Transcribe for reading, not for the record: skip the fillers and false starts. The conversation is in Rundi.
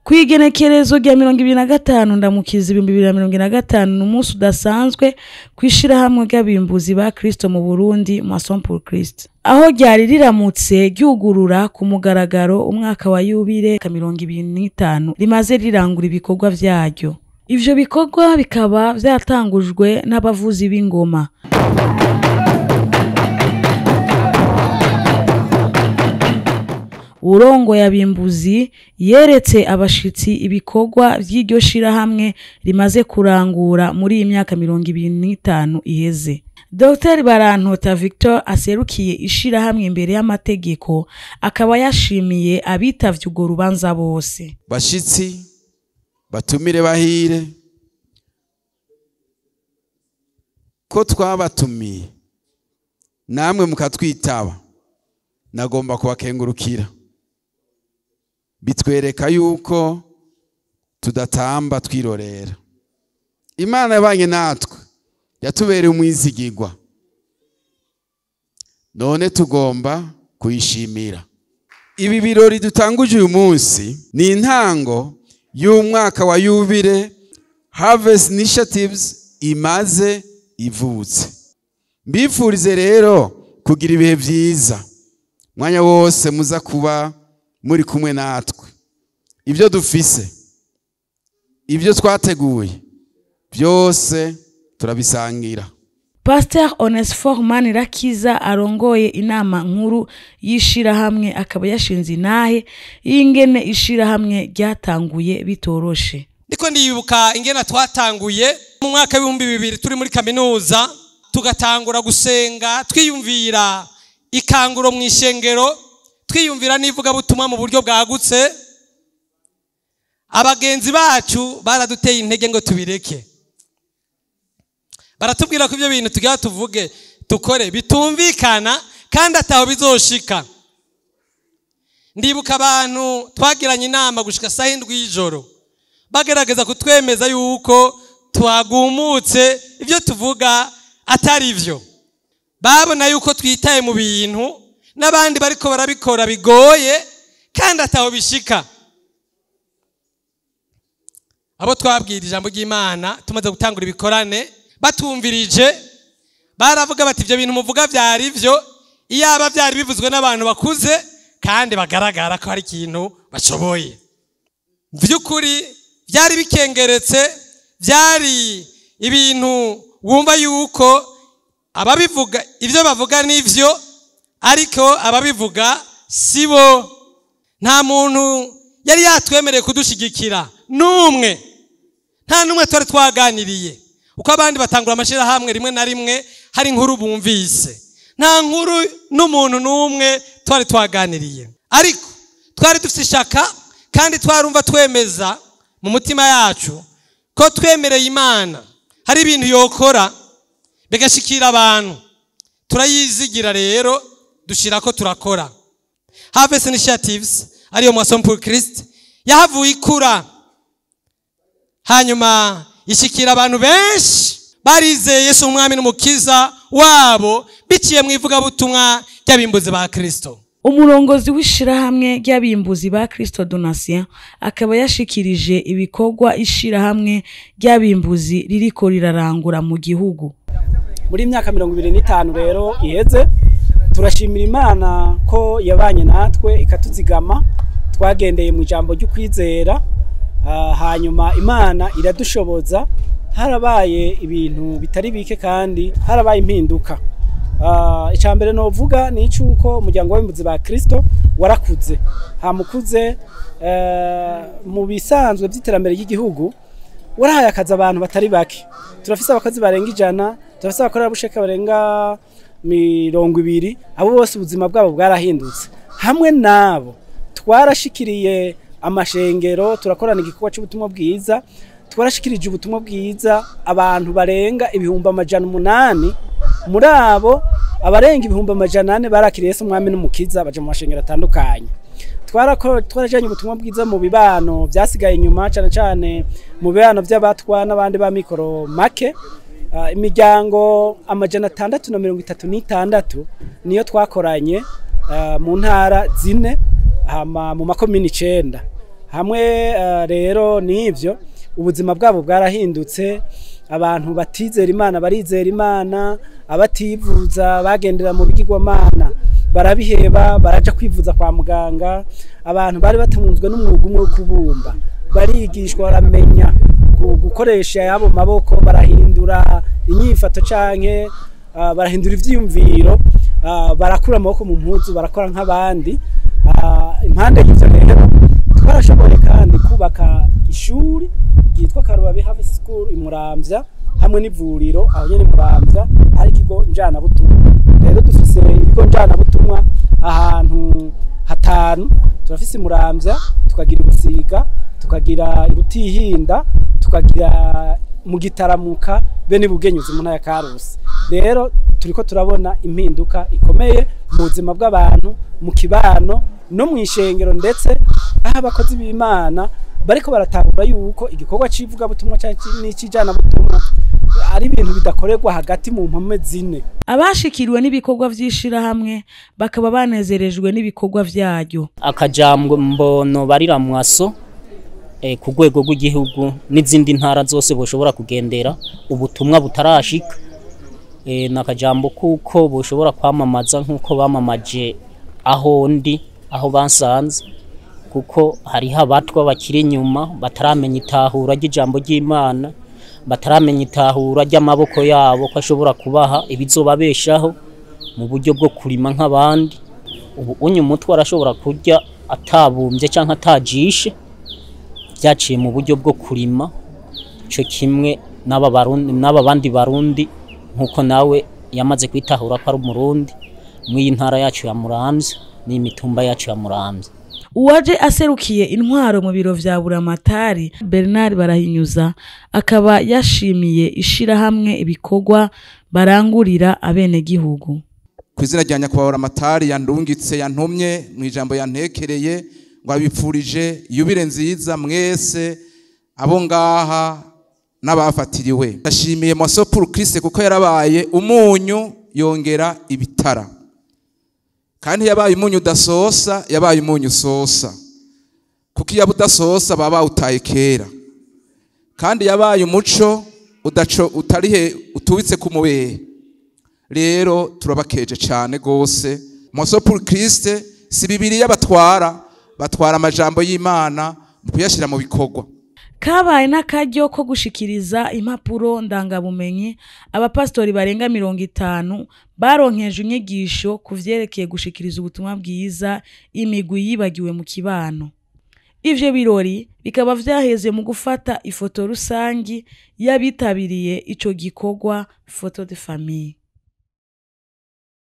Kwigenekerezo rya 2025 ndamukiza 2025 n'umunsi udasanzwe kwishira hamwe ry'abimbuzi ba Kristo mu Burundi Moisson pour Christ. Aho ryari riramutse ryugurura ku mugaragaro umwaka wa yubile 2025 rimaze rirangura ibikorwa vyaryo. Ivyo bikorwa bikaba vyatangujwe n'abavuzi b'ingoma. Urongo y'abimbuzi yeretse abashitsi ibikorwa vy'iryo shirahamwe rimaze kurangura muri imyaka 2025 iheze. Dr Barantota Victor aserukiye ishirahamwe imbere y'amategeko akaba yashimiye abitavye urwo rubanza bose. Bashitsi batumire bahire ko twabatumiye namwe mukatwitaba nagomba kubakengurukira. Bitwereka yuko tudatamba twirorera. Imana yabanye natwe yatubereye umwizigirwa, none tugomba kuyishimira. Ibi birori dutanguje uyu munsi ni intango y'umwaka wa yubile Harvest Initiatives imaze ivutse. Mbifurize rero kugira ibihe vyiza, mwanya wose muza kuba muri kumwe natwe. Ibyo dufise, ibyo twateguye byose turabisangira. Pastor Onesphore Manirakiza arongoye inama nkuru y'ishirahamwe akaba yashinze inahe ingene ishirahamwe ryatanguye bitoroshe. Ndiko ndibuka ingena twatanguye mu mwaka wa 2000 turi muri kaminuza tugatangura gusenga twiyumvira ikanguro mu ishengero, twiyumvira nivuga butumwa mu buryo bwagutse. Abagenzi bacu baraduteye intege ngo tubireke, baratubwira ko ibyo bintu tugira tuvuge tukore bitumvikana kandi ataho bizoshika. Ndibuka abantu twagiranye inama gushika saa 7 y'ijoro bagerageza kutwemeza yuko twagumutse ibyo tuvuga atari ivyo. Babona yuko twitaye mu bintu n'abandi bariko barabikora bigoye kandi ataho bishika. Abo twabwira ijambo ry'Imana tumaze gutangura ibikorane batumvirije baravuga bati ivyo bintu muvuga vyari vyo iyaba vyari bivuzwe n'abantu bakuze kandi bagaragara ko hari ikintu bashoboye. Vy'ukuri vyari bikengeretse, vyari ibintu wumva yuko ababivuga ivyo bavuga nivyo ariko ababivuga sibo. Nta muntu yari yatwemereye kudushigikira numwe, nta numwe twari twaganiriye. Uko abandi batangura amashira hamwe rimwe na rimwe hari inkuru bumvise, nta nkuru n'umuntu numwe twari twaganiriye. Ariko twari dufite ishaka kandi twarumva twemeza mu mutima yacu ko twemereye Imana hari ibintu yokora bigashikira abantu. Turayizigira rero dushira ko turakora. Harvest Initiatives ariyo Moisson pour Christ yahavuye ikura, hanyuma ishikira abantu benshi barizeye Yesu umwami n'umukiza wabo biciye mu ivuga butumwa ry'abimbuzi ba Kristo. Umurongozi w'ishirahamwe ry'abimbuzi ba Kristo Donatien akaba yashikirije ibikorwa ishirahamwe ry'abimbuzi ririko rirarangura mu gihugu. Muri imyaka 2025 rero iheze turashimira Imana ko yabanye natwe ikatuzigama, twagendeye mu ijambo ry'ukwizera, hanyuma Imana iradushoboza. Harabaye ibintu bitari bike kandi harabaye impinduka. Icambere no vuga ni icuko umuryango w'abimbuzi ba Kristo warakuze, hamukuze mu bisanzwe by'iterambere ry'igihugu warahaye akaza abantu batari bake. Turafise abakozi barenga 100, turafise abakorera busheka barenga 20, abo bose ubuzima bwabo bwarahindutse. Hamwe nabo twarashikiriye amashengero, turakorana igikorwa cy'ubutumwa bwiza, twarashikirije ubutumwa bwiza abantu barenga 800. Muri abo abarenga 800 barakiriye Yesu umwami n'umukiza baje mu mashengero atandukanye. Twarajanye ubutumwa bwiza mu bibano byasigaye inyuma, cyane cyane mu bibano by'abatwa n'abandi ba mikoro make. Imiryango 636 niyo twakoranye mu ntara 4 mu makomini 9. hamwe rero n'ivyo ubuzima bwabo bwarahindutse. Abantu batizera Imana barizera Imana, abativuza bagendera mu bigirwamana barabiheba baraja kwivuza kwa muganga. Abantu bari batunzwe n'umwuga umwe wo kubumba barigishwa baramenya gukoresha yabo maboko, barahindura inyifato canke barahindura ivyiyumviro, barakura amaboko mu mpuzu barakora nk'abandi. Impande y'ivyo rero twarashoboye kandi kubaka ishuri ryitwa Karubabe Harvest School imuramvya hamwe n'ivuriro aho nyene muramvya ari kigo njana butumwa. Rero dufise ibigo njana butumwa ahantu hatanu, turafise muramvya, tukagira Ubusiga, tukagira Ibutihinda, tukagira mu Gitaramuka bene Bugenyuzi mu ntara ya Karusi. Rero turiko turabona impinduka ikomeye mu buzima bw'abantu, mu kibano no mw'ishengero, ndetse aho abakozi b'Imana bariko baratahura yuko igikorwa civuga butumwa n'ikijana butumwa ari ibintu bidakorerwa hagati mu mpome zine. Abashikiriwe n'ibikorwa vy'ishirahamwe bakaba banezerejwe n'ibikorwa vyaryo. Akajambo mbono barira mwaso ku rwego rw'igihugu n'izindi ntara zose boshobora kugendera ubutumwa butarashika, nakajambo kuko boshobora kwamamaza nkuko bamamaje aho ndi aho bansanze, kuko hariho abatwa bakiri inyuma bataramenya itahura ry'ijambo ry'Imana, bataramenya itahura ry'amaboko yabo ko ashobora kubaha ibizobabeshaho mu buryo bwo kurima nk'abandi. Ubu unyu mutwe arashobora kurya atabumbye canke atajishe byaciye mu buryo bwo kurima, cyo kimwe n'aba bandi barundi nkuko nawe yamaze kwitahura ko ari umurundi mw'iyi ntara yacu ya Muramvya n'imitumba yacu ya Muramvya. Uwaje aserukiye intwaro mu biro vya Buramatari Bernard Barahinyuza akaba yashimiye ishirahamwe ibikorwa barangurira abene gihugu. Kwizina rya nyakubahwa Buramatari yandungitse yantumye mu ijambo yantekereye ngo abipfurije yubire nziza mwese abo ngaha n'abafatiriwe. Ndashimiye Moisson pour Christ kuko yarabaye umunyu yongera ibitara, kandi yabaye umunyu udasosa, yabaye umunyu usosa, kuko iyo udasosa baba utaye kera, kandi yabaye umuco utarihe utubitse ku mubehe. Rero turabakeje cyane gose. Moisson pour Christ si Bibiliya batwara amajambo y'Imana mu kuyashira mu bikorwa. Kabaye n'akaryo ko gushikiriza impapuro ndangabumenyi abapastori barenga 50 baronkeje inyigisho kuvyerekeye gushikiriza ubutumwa bwiza imigwi yibagiwe mu kibano. Ivyo birori bikaba vyaheze mu gufata ifoto rusangi yabitabiriye ico gikorwa, photo de famille.